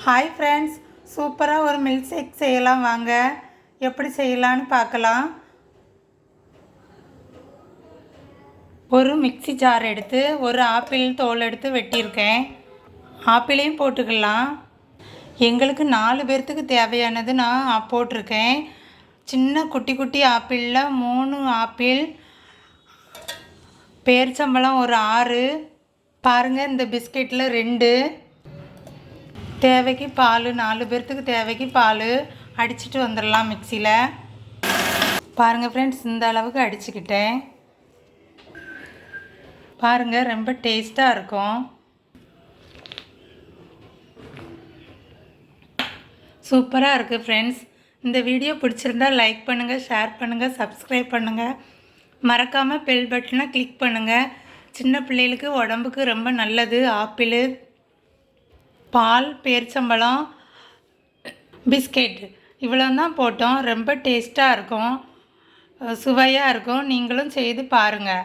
Hi friends, சூப்பராக ஒரு milk shake செய்யலாம் வாங்க. எப்படி செய்யலான்னு பார்க்கலாம். ஒரு மிக்ஸி ஜார் எடுத்து ஒரு ஆப்பிள் தோல் எடுத்து வெட்டியிருக்கேன். ஆப்பிளையும் போட்டுக்கலாம். எங்களுக்கு 4 பேர்த்துக்கு தேவையானது நான் போட்டிருக்கேன். சின்ன குட்டி குட்டி ஆப்பிளில் 3 ஆப்பிள், பேரிச்சம்பழம் ஒரு 6. பாருங்கள், இந்த பிஸ்கெட்டில் 2. தேவைக்கு பால், 4 பேர்த்துக்கு தேவைக்கு பால் அடிச்சுட்டு வந்துடலாம் மிக்சியில். பாருங்கள் ஃப்ரெண்ட்ஸ், இந்த அளவுக்கு அடிச்சுக்கிட்டேன். பாருங்கள், ரொம்ப டேஸ்ட்டாக இருக்கும். சூப்பராக இருக்குது ஃப்ரெண்ட்ஸ். இந்த வீடியோ பிடிச்சிருந்தால் லைக் பண்ணுங்கள், ஷேர் பண்ணுங்கள், சப்ஸ்கிரைப் பண்ணுங்கள். மறக்காமல் பெல் பட்டனை கிளிக் பண்ணுங்கள். சின்ன பிள்ளைகளுக்கு உடம்புக்கு ரொம்ப நல்லது. ஆப்பிள், பால், பேரிச்சம்பழம், பிஸ்கெட் இவ்வளோ தான் போட்டோம். ரொம்ப டேஸ்ட்டாக இருக்கும், சுவையாக இருக்கும். நீங்களும் செய்து பாருங்கள்.